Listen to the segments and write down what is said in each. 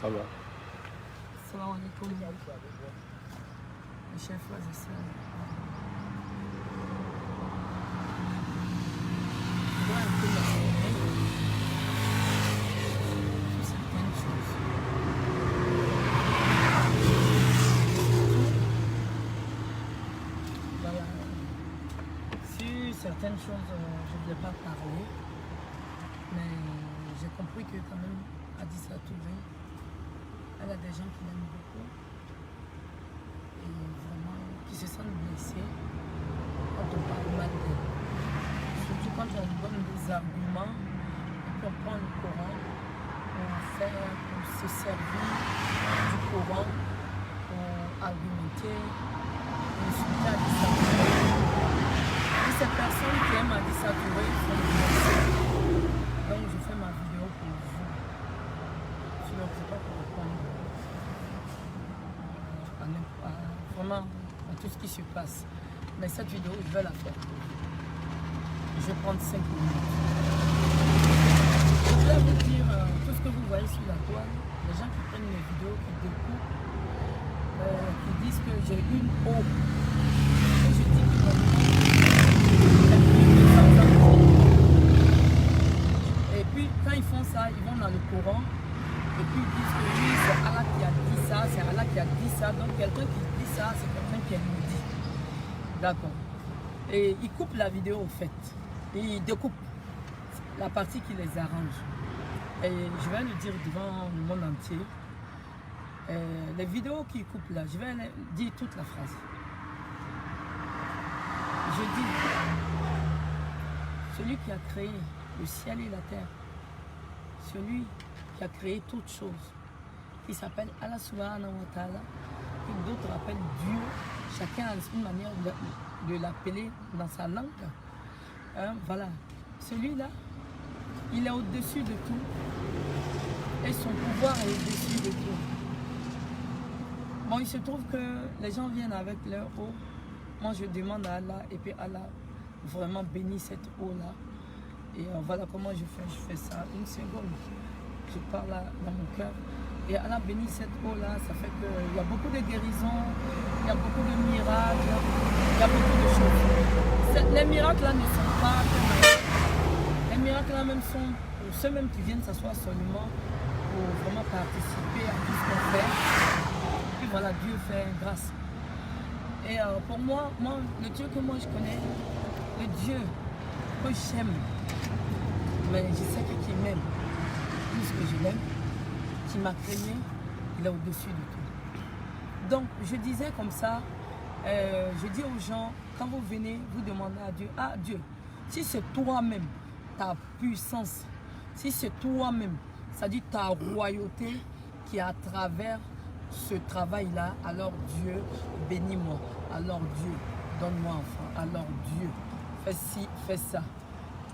ça va. Salam alaikum. Mes chers frères et sœurs. Je dois un peu m'exprimer sur certaines choses. Voilà. Sur certaines choses, je ne voulais pas parler. Mais j'ai compris que quand même, Adissa Touré, elle a des gens qui l'aiment beaucoup et vraiment qui se sentent blessés quand on parle mal d'elle. Surtout quand on donne des arguments et puis on prend le Coran pour se servir du Coran pour argumenter, pour insulter Adissa Touré. Et ces personnes qui aiment Adissa Touré sont blessées. Donc je fais ma vidéo pour vous. Je ne sais pas pour répondre vraiment à tout ce qui se passe. Mais cette vidéo, je vais la faire. Je vais prendre 5 minutes. Je vais vous dire tout ce que vous voyez sur la toile. Les gens qui prennent mes vidéos, qui découpent, qui disent que j'ai une eau. Et je dis que et puis quand ils font ça, ils vont dans le Coran et puis ils disent que oui, c'est Allah qui a dit ça, c'est Allah qui a dit ça. Donc quelqu'un qui dit ça, c'est quelqu'un qui nous dit. D'accord. Et ils coupent la vidéo au fait. Et ils découpent la partie qui les arrange. Et je vais le dire devant le monde entier. Les vidéos qu'ils coupent là, je vais dire toute la phrase. Je dis, celui qui a créé le ciel et la terre, celui qui a créé toutes choses, qui s'appelle Allah Subhanahu wa Ta'ala, que d'autres appellent Dieu, chacun a une manière de l'appeler dans sa langue. Hein, voilà, celui-là, il est au-dessus de tout et son pouvoir est au-dessus de tout. Bon, il se trouve que les gens viennent avec leur eau. Moi, je demande à Allah et puis Allah vraiment bénit cette eau-là. Et voilà comment je fais ça. Une seconde, je parle là dans mon cœur. Et Allah bénit cette eau-là, ça fait qu'il y a beaucoup de guérisons, il y a beaucoup de miracles, il y a beaucoup de choses. Les miracles-là ne sont pas que les miracles-là même sont pour ceux même qui viennent s'asseoir seulement pour vraiment participer à tout ce qu'on fait. Et puis voilà, Dieu fait grâce. Et pour moi, le Dieu que moi je connais, le Dieu que j'aime, mais je sais que qui m'aime plus que je l'aime, qui m'a créé, il est au-dessus de tout. Donc je disais comme ça, je dis aux gens, quand vous venez, vous demandez à Dieu, ah Dieu, si c'est toi-même, ta puissance, si c'est toi-même, c'est-à-dire ta royauté qui est à travers ce travail-là, alors Dieu, bénis-moi. Alors Dieu, donne-moi un enfant. Alors Dieu, fais ci, fais ça.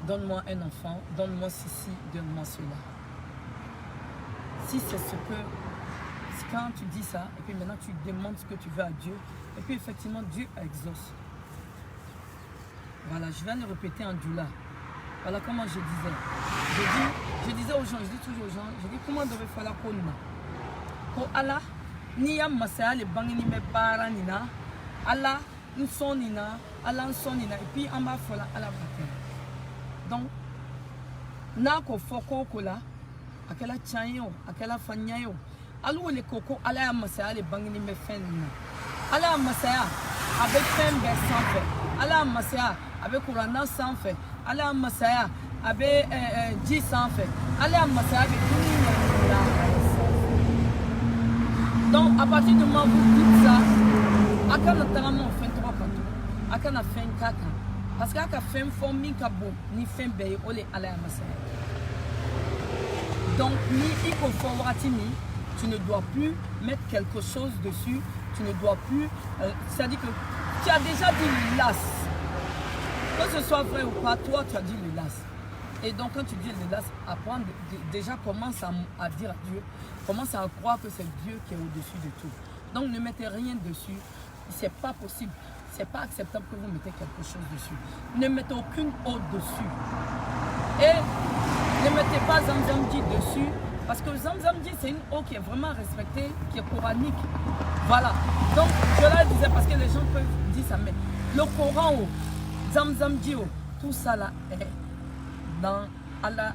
Donne-moi un enfant, donne-moi ceci, donne-moi cela. Si c'est ce que, quand tu dis ça, et puis maintenant tu demandes ce que tu veux à Dieu, et puis effectivement Dieu exauce. Voilà, je viens de répéter en doula. Voilà comment je disais. Je disais aux gens, je dis toujours aux gens, je dis comment devait faire la konna. Pour Allah, ni ya masaya le bangini me bara nina, Allah nsonina, Allah nsonina, et puis en bas fola Allah va. Donc, na ko foko kola, akela chanyo, akela fanyayo, alu le koko Allah ya masaya le bangini me fenina. Allah masaya avec fembe sans fait, Allah masaya avec Courana sans fait, Allah masaya avec 10 sans fait, Allah masaya avec tout. Donc, à partir du moment où vous dites ça, à quand on fait 3 partout, à quand on fait 4, parce qu'à quand on fait un forme, ni fait un bail, on est allé à Massa. Donc, ni il faut tu ne dois plus mettre quelque chose dessus, tu ne dois plus, c'est-à-dire que tu as déjà dit le las. Que ce soit vrai ou pas, toi tu as dit le las. Et donc quand tu dis le las, apprendre, déjà commence à dire à Dieu, commence à croire que c'est Dieu qui est au-dessus de tout. Donc ne mettez rien dessus, c'est pas possible, c'est pas acceptable que vous mettez quelque chose dessus. Ne mettez aucune eau dessus. Et ne mettez pas Zamzamdi dessus, Parce que Zamzam dit c'est une eau qui est vraiment respectée, qui est coranique. Voilà. Donc je leur disais, parce que les gens peuvent dire ça, mais le Coran, Zamzam dit, tout ça là est dans Allah,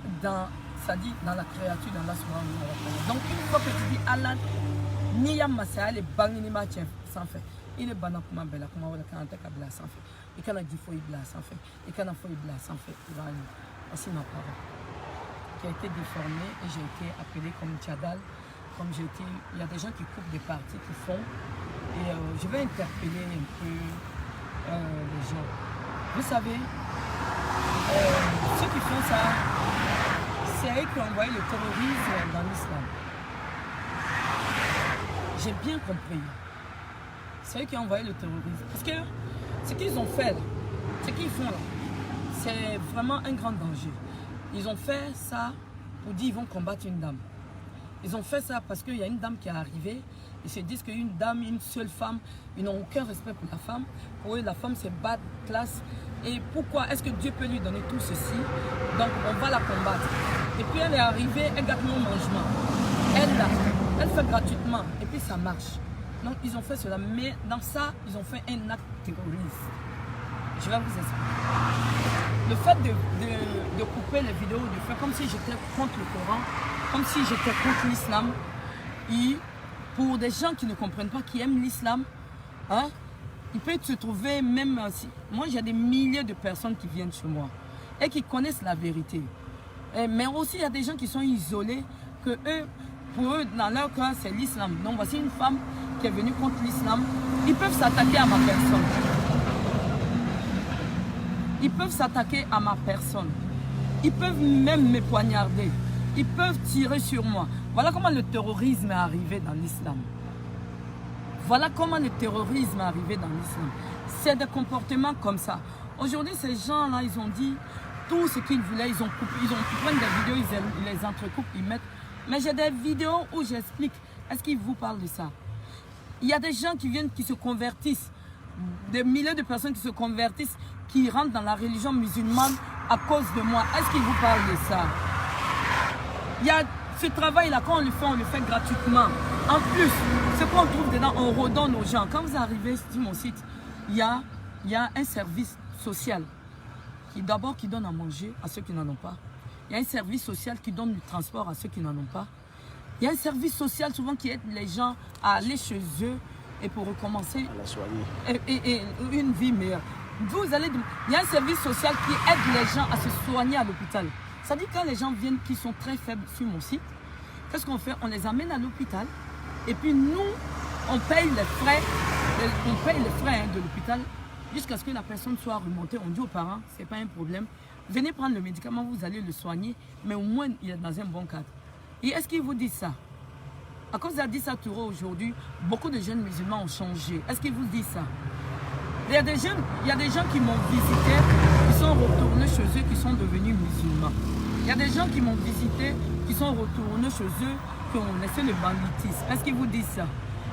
ça dit dans la créature d'Allah subhanahu wa ta'ala. Donc une fois que tu dis Allah, Niyam Masaya, Bangini Mathieu sans fait. Il est banal comme un bel, comme un canante kabla sans fait. Il can a dit faut ibla sans fait. Il can a faut ibla sans fait. Voici ma parole. Qui a été déformée et j'ai été appelé comme Tchadal. Comme j'ai été, il y a des gens qui coupent des parties, qui font. Et je vais interpeller un peu les gens. Vous savez, ceux qui font ça, c'est eux qui ont envoyé le terrorisme dans l'islam. J'ai bien compris. C'est eux qui ont envoyé le terrorisme. Parce que ce qu'ils ont fait là, ce qu'ils font là, c'est vraiment un grand danger. Ils ont fait ça pour dire qu'ils vont combattre une dame. Ils ont fait ça parce qu'il y a une dame qui est arrivée. Ils se disent qu'une dame, une seule femme, ils n'ont aucun respect pour la femme. Pour eux, la femme, c'est bas de classe. Et pourquoi est-ce que Dieu peut lui donner tout ceci? Donc, on va la combattre. Et puis, elle est arrivée, elle gâte mon mangement. Elle fait gratuitement. Et puis, ça marche. Donc, ils ont fait cela. Mais dans ça, ils ont fait un acte terroriste. Je vais vous expliquer. Le fait de couper les vidéos, de faire comme si j'étais contre le Coran, comme si j'étais contre l'islam, et pour des gens qui ne comprennent pas, qui aiment l'islam, hein, il peut se trouver même si... Moi, j'ai des milliers de personnes qui viennent chez moi et qui connaissent la vérité. Mais aussi, il y a des gens qui sont isolés, que eux, pour eux, dans leur cas, c'est l'islam. Donc, voici une femme qui est venue contre l'islam. Ils peuvent s'attaquer à ma personne. Ils peuvent s'attaquer à ma personne. Ils peuvent même me poignarder. Ils peuvent tirer sur moi. Voilà comment le terrorisme est arrivé dans l'islam. Voilà comment le terrorisme est arrivé dans l'islam. C'est des comportements comme ça. Aujourd'hui, ces gens-là, ils ont dit tout ce qu'ils voulaient. Ils ont coupé, ils prennent des vidéos, ils les entrecoupent, ils mettent. Mais j'ai des vidéos où j'explique. Est-ce qu'ils vous parlent de ça? Il y a des gens qui viennent, qui se convertissent. Des milliers de personnes qui se convertissent, qui rentrent dans la religion musulmane à cause de moi. Est-ce qu'ils vous parlent de ça? Il y a ce travail-là, quand on le fait gratuitement. En plus, ce qu'on trouve dedans, on redonne aux gens. Quand vous arrivez sur mon site, il y a un service social qui d'abord qui donne à manger à ceux qui n'en ont pas. Il y a un service social qui donne du transport à ceux qui n'en ont pas. Il y a un service social souvent qui aide les gens à aller chez eux et pour recommencer à la soigner. Et une vie meilleure. Il y a un service social qui aide les gens à se soigner à l'hôpital. Ça dit quand les gens viennent qui sont très faibles sur mon site, qu'est-ce qu'on fait? On les amène à l'hôpital et puis nous, on paye les frais, de l'hôpital jusqu'à ce que la personne soit remontée. On dit aux parents, ce n'est pas un problème. Venez prendre le médicament, vous allez le soigner, mais au moins il est dans un bon cadre. Et est-ce qu'ils vous disent ça? À cause de 10 euros aujourd'hui, beaucoup de jeunes musulmans ont changé. Est-ce qu'ils vous disent ça? Il y a des gens qui m'ont visité, qui sont retournés chez eux, qui sont devenus musulmans. Il y a des gens qui m'ont visité, qui sont retournés chez eux, qui ont laissé le banditisme. Est-ce qu'ils vous disent ça?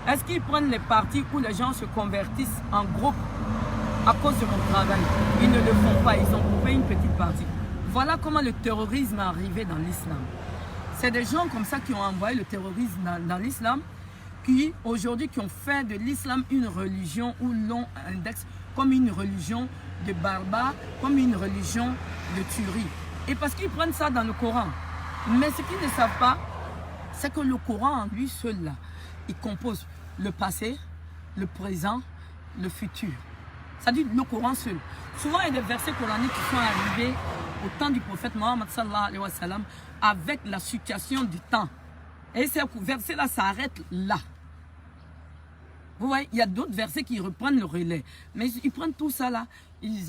Est-ce qu'ils prennent les parties où les gens se convertissent en groupe à cause de mon travail? Ils ne le font pas, ils ont coupé une petite partie. Voilà comment le terrorisme est arrivé dans l'islam. C'est des gens comme ça qui ont envoyé le terrorisme dans l'islam, qui aujourd'hui qui ont fait de l'islam une religion où l'on indexe comme une religion de barbares, comme une religion de tuerie. Et parce qu'ils prennent ça dans le Coran. Mais ce qu'ils ne savent pas, c'est que le Coran en lui seul, là, il compose le passé, le présent, le futur. C'est-à-dire le Coran seul. Souvent, il y a des versets coraniques qui sont arrivés au temps du prophète Mohammed sallallahu alayhi wa sallam avec la situation du temps. Et ces versets-là s'arrêtent là. Vous voyez, il y a d'autres versets qui reprennent le relais. Mais ils prennent tout ça là, ils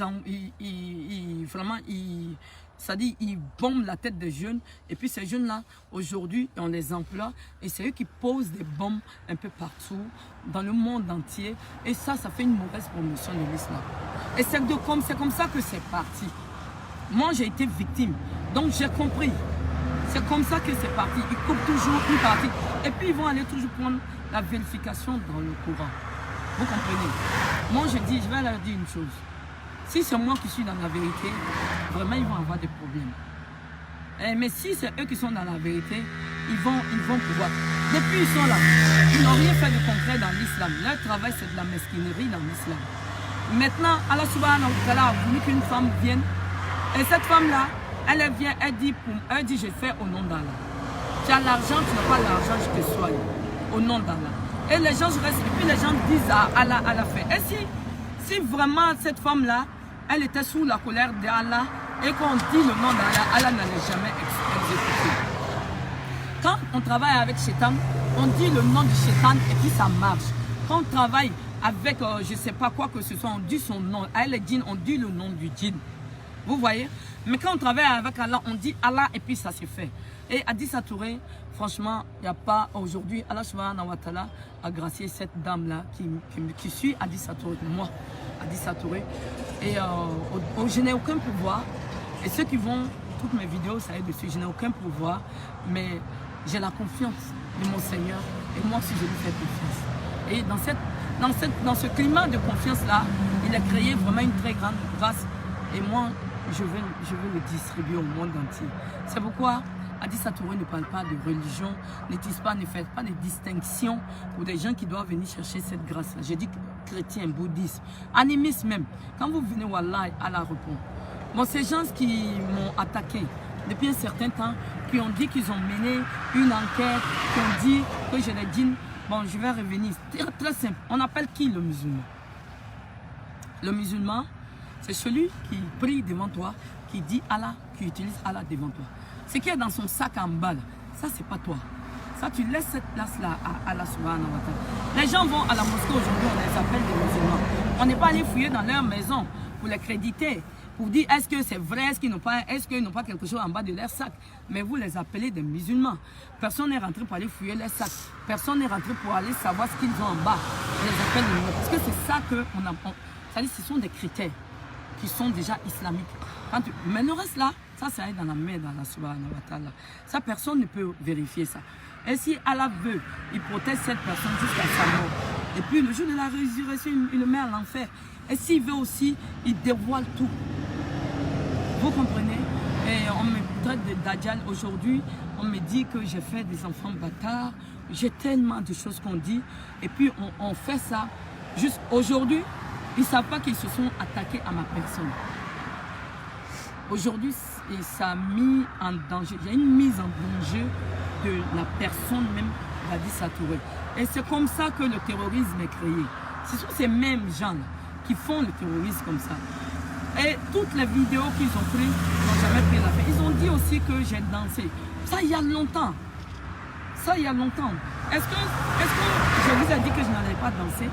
bombent la tête des jeunes. Et puis ces jeunes-là, aujourd'hui, on les emploie. Et c'est eux qui posent des bombes un peu partout, dans le monde entier. Et ça fait une mauvaise promotion de l'islam. Et c'est comme ça que c'est parti. Moi, j'ai été victime. Donc j'ai compris. C'est comme ça que c'est parti. Ils coupent toujours une partie. Et puis ils vont aller toujours prendre la vérification dans le Coran. Vous comprenez? Moi, je vais leur dire une chose. Si c'est moi qui suis dans la vérité, vraiment, ils vont avoir des problèmes. Mais si c'est eux qui sont dans la vérité, ils vont pouvoir. Depuis ils sont là, ils n'ont rien fait de concret dans l'islam. Leur travail c'est de la mesquinerie dans l'islam. Maintenant, Allah subhanahu wa ta'ala a voulu qu'une femme vienne. Et cette femme-là, elle vient, elle dit, je fais au nom d'Allah. Tu as l'argent, tu n'as pas l'argent, je te soigne. Au nom d'Allah. Et les gens restent, et puis les gens disent à Allah, Allah fait. Et si vraiment cette femme-là, elle était sous la colère d'Allah, et qu'on dit le nom d'Allah, Allah n'allait jamais exécuter. Quand on travaille avec Shaitan, on dit le nom du Shaitan et puis ça marche. Quand on travaille avec je ne sais pas quoi que ce soit, on dit son nom. Avec les djinns, on dit le nom du djinn. Vous voyez? Mais quand on travaille avec Allah, on dit Allah et puis ça se fait. Et Hadissa Touré, franchement, il n'y a pas aujourd'hui, Allah subhanahu wa ta'ala a gracié cette dame-là qui suit Hadissa Touré, moi, Hadissa Touré. Et je n'ai aucun pouvoir. Et ceux qui vont, toutes mes vidéos, ça y est dessus, je n'ai aucun pouvoir. Mais j'ai la confiance de mon Seigneur. Et moi aussi, je lui fais confiance. Et dans ce climat de confiance-là, il a créé vraiment une très grande grâce. Et moi, je veux le distribuer au monde entier. C'est pourquoi Hadissa Touré ne parle pas de religion, ne fait pas de distinction pour des gens qui doivent venir chercher cette grâce-là. Je dis chrétien, bouddhiste, animiste même. Quand vous venez, Wallah, Allah répond. Bon, ces gens qui m'ont attaqué depuis un certain temps, qui ont dit qu'ils ont mené une enquête, qui ont dit que je les djinns. Bon, je vais revenir. C'est très simple. On appelle qui le musulman? Le musulman, c'est celui qui prie devant toi, qui dit Allah, qui utilise Allah devant toi. Ce qui est dans son sac en bas, là, ça c'est pas toi. Ça tu laisses cette place-là à Allah subhanahu wa ta'ala. Les gens vont à la mosquée aujourd'hui, on les appelle des musulmans. On n'est pas allé fouiller dans leur maison pour les créditer, pour dire est-ce que c'est vrai, est-ce qu'ils n'ont pas quelque chose en bas de leur sac. Mais vous les appelez des musulmans. Personne n'est rentré pour aller fouiller leur sac. Personne n'est rentré pour aller savoir ce qu'ils ont en bas. On les appelle des musulmans. Parce que c'est ça qu'on a. C'est-à-dire ce sont des critères qui sont déjà islamiques. Mais le reste là, ça c'est dans la main d'Allah subhanahu wa ta'ala. Ça, personne ne peut vérifier ça. Et si Allah veut, il protège cette personne jusqu'à sa mort. Et puis le jour de la résurrection, il le met à l'enfer. Et s'il veut aussi, il dévoile tout. Vous comprenez? Et on me traite de Dajjal aujourd'hui. On me dit que j'ai fait des enfants bâtards. J'ai tellement de choses qu'on dit. Et puis on fait ça. Juste aujourd'hui, ils ne savent pas qu'ils se sont attaqués à ma personne. Aujourd'hui, ça a mis en danger. Il y a une mise en danger de la personne même d'Hadissa Touré. Et c'est comme ça que le terrorisme est créé. Ce sont ces mêmes gens qui font le terrorisme comme ça. Et toutes les vidéos qu'ils ont prises, ils n'ont jamais pris la peine. Ils ont dit aussi que j'ai dansé. Ça, il y a longtemps. Ça, il y a longtemps. Est-ce que je vous ai dit que je n'allais pas danser?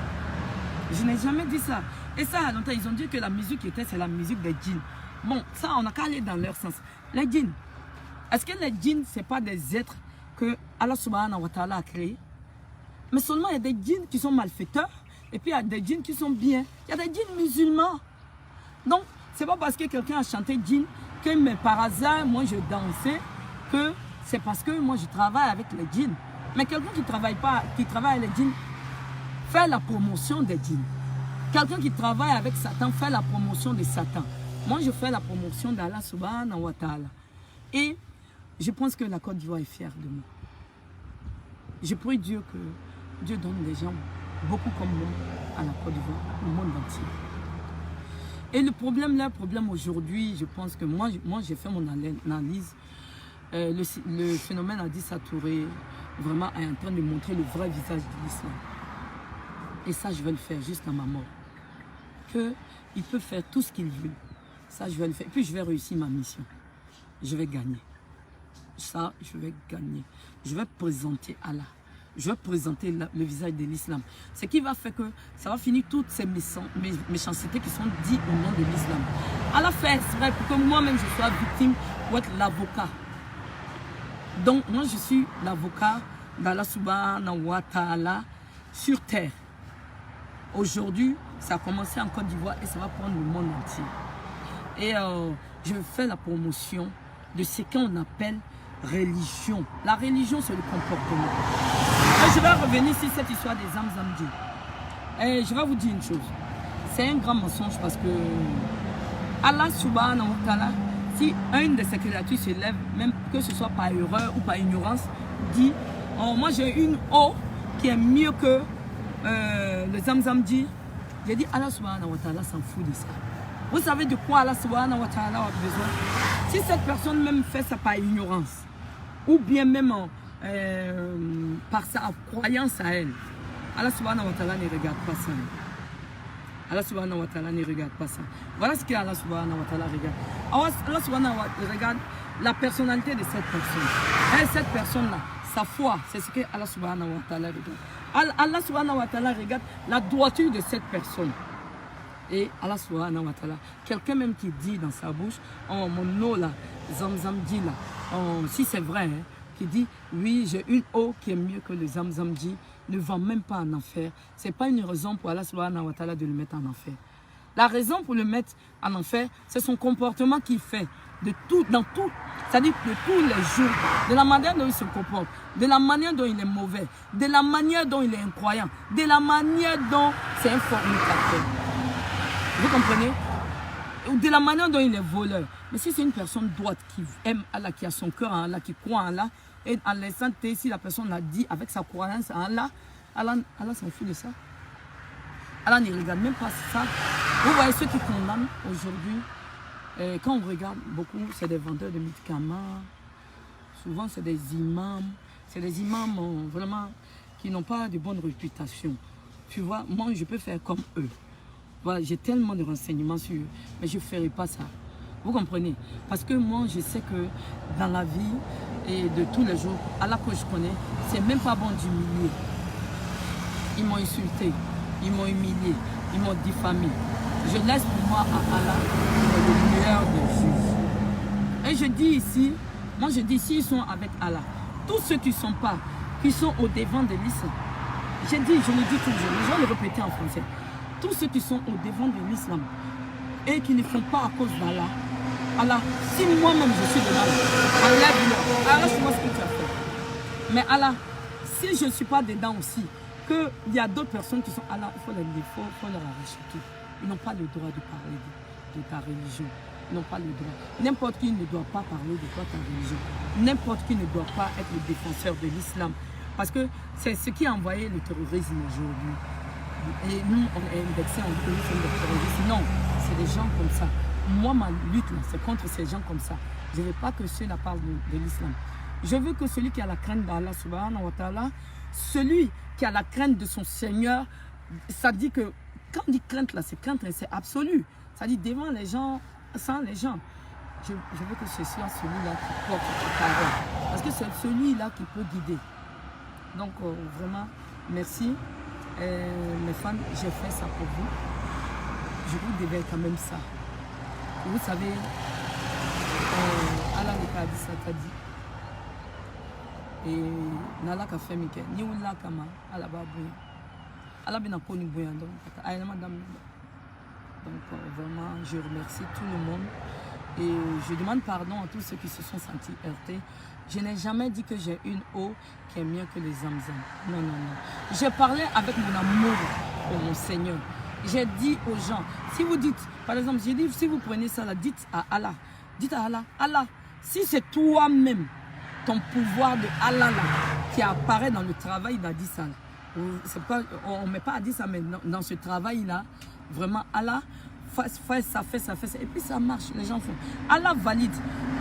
Je n'ai jamais dit ça. Et ça, il y a longtemps, ils ont dit que la musique c'est la musique des djinns. Bon, ça, on n'a qu'à aller dans leur sens. Les djinns, est-ce que les djinns, ce n'est pas des êtres que Allah subhanahu wa ta'ala a créés? Mais seulement, il y a des djinns qui sont malfaiteurs, et puis il y a des djinns qui sont bien. Il y a des djinns musulmans. Donc, ce n'est pas parce que quelqu'un a chanté djinn que mais par hasard, moi, je dansais, que c'est parce que moi, je travaille avec les djinns. Mais quelqu'un qui travaille avec les djinns, fait la promotion des djinns. Quelqu'un qui travaille avec Satan fait la promotion de Satan. Moi, je fais la promotion d'Allah subhanahu wa ta'ala. Et je pense que la Côte d'Ivoire est fière de moi. Je prie Dieu que Dieu donne des gens beaucoup comme moi à la Côte d'Ivoire, au monde entier. Et le problème aujourd'hui, je pense que moi j'ai fait mon analyse. Le phénomène Hadissa Touré vraiment est en train de montrer le vrai visage de l'islam. Et ça, je vais le faire jusqu'à ma mort. Qu'il peut faire tout ce qu'il veut. Ça, je vais le faire. Et puis, je vais réussir ma mission. Je vais gagner. Ça, je vais gagner. Je vais présenter Allah. Je vais présenter le visage de l'islam. Ce qui va faire que ça va finir toutes ces méchancetés qui sont dites au nom de l'islam. Allah fait exprès pour que moi-même je sois victime pour être l'avocat. Donc, moi, je suis l'avocat d'Allah subhanahu wa ta'ala sur terre. Aujourd'hui, ça a commencé en Côte d'Ivoire et ça va prendre le monde entier. Et je fais la promotion de ce qu'on appelle religion. La religion, c'est le comportement. Et je vais revenir sur cette histoire des Zamzamdi. Et je vais vous dire une chose. C'est un grand mensonge parce que Allah subhanahu wa ta'ala, si une de ses créatures se lève, même que ce soit par erreur ou par ignorance, dit, oh, moi j'ai une eau qui est mieux que le Zamzam dit. J'ai dit, Allah subhanahu wa ta'ala s'en fout de ça. Vous savez de quoi Allah subhanahu wa ta'ala a besoin? Si cette personne même fait ça par ignorance, ou bien même par sa croyance à elle, Allah subhanahu wa ta'ala ne regarde pas ça. Allah subhanahu wa ta'ala ne regarde pas ça. Voilà ce que Allah subhanahu wa ta'ala regarde. Allah subhanahu wa ta'ala regarde la personnalité de cette personne. Et cette personne-là, sa foi, c'est ce que Allah subhanahu wa ta'ala regarde. Allah subhanahu wa ta'ala regarde la droiture de cette personne. Et Allah subhanahu wa ta'ala, quelqu'un même qui dit dans sa bouche, oh mon eau là, Zamzam dit là, oh, si c'est vrai, hein, qui dit, oui j'ai une eau qui est mieux que le Zamzam dit, ne va même pas en enfer. Ce n'est pas une raison pour Allah subhanahu wa ta'ala de le mettre en enfer. La raison pour le mettre en enfer, c'est son comportement qu'il fait, de tout, dans tout, c'est-à-dire de tous les jours, de la manière dont il se comporte, de la manière dont il est mauvais, de la manière dont il est incroyant, de la manière dont c'est un fornicateur. Vous comprenez? Ou de la manière dont il est voleur. Mais si c'est une personne droite qui aime Allah, qui a son cœur en Allah, qui croit en Allah, et en l'instant T, si la personne l'a dit avec sa croyance en Allah, Allah s'en fout de ça. Allah ne regarde même pas ça. Vous voyez ceux qui condamnent aujourd'hui, quand on regarde beaucoup, c'est des vendeurs de médicaments, souvent c'est des imams vraiment qui n'ont pas de bonne réputation. Tu vois, moi je peux faire comme eux. Voilà, j'ai tellement de renseignements sur eux, mais je ne ferai pas ça. Vous comprenez? Parce que moi, je sais que dans la vie et de tous les jours, Allah que je connais, c'est même pas bon d'humilier. Ils m'ont insulté, ils m'ont humilié, ils m'ont diffamé. Je laisse pour moi à Allah le meilleur des juges. Et je dis ici, moi je dis ici, ils sont avec Allah. Tous ceux qui ne sont pas, qui sont au devant de l'islam. Je le dis toujours, je vais le répéter en français. Tous ceux qui sont au devant de l'islam et qui ne font pas à cause d'Allah, Allah, si moi-même je suis dedans, enlève-le. Arrache-moi ce que tu as fait. Mais Allah, si je ne suis pas dedans aussi, qu'il y a d'autres personnes qui sont Allah, il faut leur arracher tout. Ils n'ont pas le droit de parler de ta religion. Ils n'ont pas le droit. N'importe qui ne doit pas parler de toi, ta religion. N'importe qui ne doit pas être le défenseur de l'islam. Parce que c'est ce qui a envoyé le terrorisme aujourd'hui. Et nous, on est indexés en terrorisme de terrorisme. Non, c'est des gens comme ça. Moi, ma lutte, c'est contre ces gens comme ça. Je ne veux pas que ceux-là parlent de l'islam. Je veux que celui qui a la crainte d'Allah subhanahu wa ta'ala, celui qui a la crainte de son Seigneur, ça dit que, quand on dit crainte là, c'est crainte, c'est absolu. Ça dit devant les gens, sans les gens. Je veux que ce soit celui-là qui porte la parole. Parce que c'est celui-là qui peut guider. Donc, vraiment, merci. Mes femmes, j'ai fait ça pour vous. Je vous devais quand même ça. Vous savez, Allah n'est pas dit ça, t'as dit. Et Nala ka fait Mickey, ni ou la kama, Allah va bouillir. Allah bien connu bouillant, donc, vraiment, je remercie tout le monde. Et je demande pardon à tous ceux qui se sont sentis heurtés. Je n'ai jamais dit que j'ai une eau qui est mieux que les Zamzam. Non, non, non. J'ai parlé avec mon amour pour mon Seigneur. J'ai dit aux gens, si vous dites, par exemple, j'ai dit, si vous prenez ça là, dites à Allah, Allah, si c'est toi-même, ton pouvoir de Allah là, qui apparaît dans le travail d'Adissa, on ne met pas Adissa, mais dans ce travail-là, vraiment, Allah, fait ça, et puis ça marche, les gens font. Allah valide.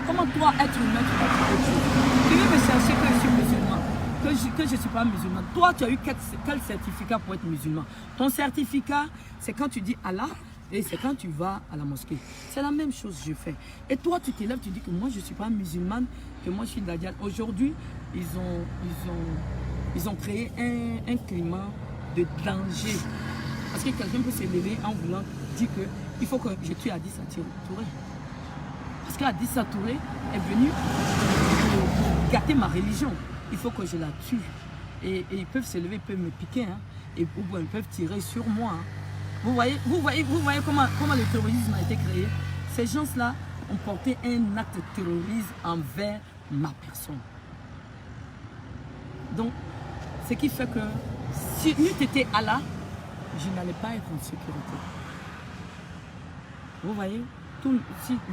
Comment toi, être humain, tu vas dire autre chose? Tu veux me chercher que je suis musulman, que je ne suis pas musulman. Toi, tu as eu quel certificat pour être musulman? Ton certificat, c'est quand tu dis Allah et c'est quand tu vas à la mosquée. C'est la même chose que je fais. Et toi, tu t'élèves, tu dis que moi, je ne suis pas musulmane, que moi, je suis dadiane. Aujourd'hui, ils ont créé un climat de danger. Parce que quelqu'un peut se lever en voulant dire qu'il faut que je tue Adissa Touré. Parce qu'Adissa Touré est venu pour gâter ma religion. Il faut que je la tue. Et ils peuvent se lever, ils peuvent me piquer. Hein, et ils peuvent tirer sur moi. Hein. Vous voyez comment le terrorisme a été créé? Ces gens-là ont porté un acte terroriste envers ma personne. Donc, ce qui fait que si nous étions Allah, je n'allais pas être en sécurité. Vous voyez,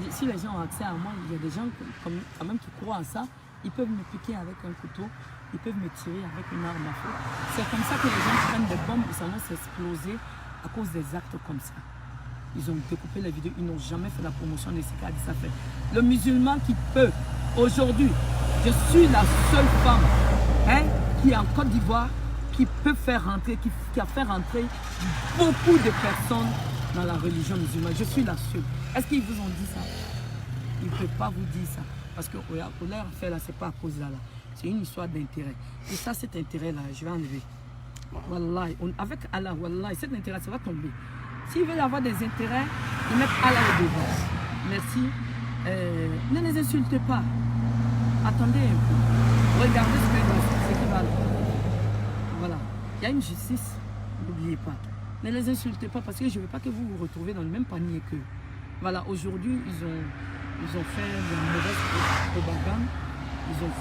si les gens ont accès à moi, il y a des gens quand même qui croient à ça, Ils peuvent me piquer avec un couteau, ils peuvent me tirer avec une arme à feu. C'est comme ça que les gens prennent des bombes, ils vont s'exploser à cause des actes comme ça. Ils ont découpé la vidéo, ils n'ont jamais fait la promotion de ce qu'a dit ça fait. Le musulman qui peut, aujourd'hui, je suis la seule femme qui est en Côte d'Ivoire, qui peut faire rentrer, qui a fait rentrer beaucoup de personnes dans la religion musulmane. Je suis la seule. Est-ce qu'ils vous ont dit ça? Ils ne peuvent pas vous dire ça. Parce que leur affaire là, ce n'est pas à cause de là. C'est une histoire d'intérêt. Et ça, cet intérêt-là, je vais enlever. Wallahi, avec Allah, wallahi, cet intérêt, ça va tomber. S'ils veulent avoir des intérêts, ils mettent Allah au devant. Merci. Ne les insultez pas. Attendez un peu. Regardez ce qui va. Voilà. Il y a une justice. N'oubliez pas. Ne les insultez pas parce que je ne veux pas que vous vous retrouviez dans le même panier qu'eux. Voilà. Aujourd'hui, ils ont fait de la mauvaise propagande. Ils ont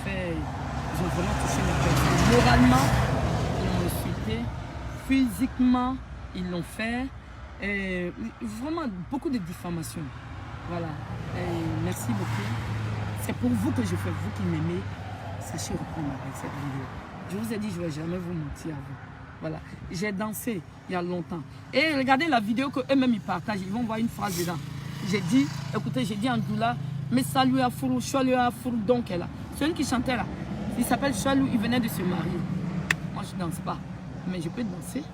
vraiment touché les personnes. Moralement, ils l'ont insulté. Physiquement, ils l'ont fait. Et vraiment beaucoup de diffamation. Voilà. Et merci beaucoup. C'est pour vous que je fais, vous qui m'aimez. Sachez reprendre avec cette vidéo. Je vous ai dit, je ne vais jamais vous mentir à vous. Voilà. J'ai dansé il y a longtemps. Et regardez la vidéo qu'eux-mêmes ils partagent. Ils vont voir une phrase dedans. J'ai dit, écoutez, j'ai dit en doula, mais salut à Fourou, Chalou à Fourou, donc là. Celui qui chantait là, il s'appelle Chalou, il venait de se marier. Moi, je ne danse pas, mais je peux danser.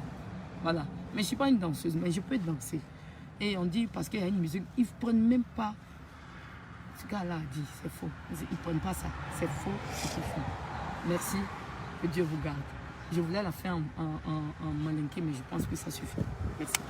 Voilà. Mais je ne suis pas une danseuse, mais je peux danser. Et on dit, parce qu'il y a une musique, ils ne prennent même pas ce gars-là a dit, c'est faux. Ils ne prennent pas ça. C'est faux, c'est faux. Merci, que Dieu vous garde. Je voulais la faire en malinqué, mais je pense que ça suffit. Merci.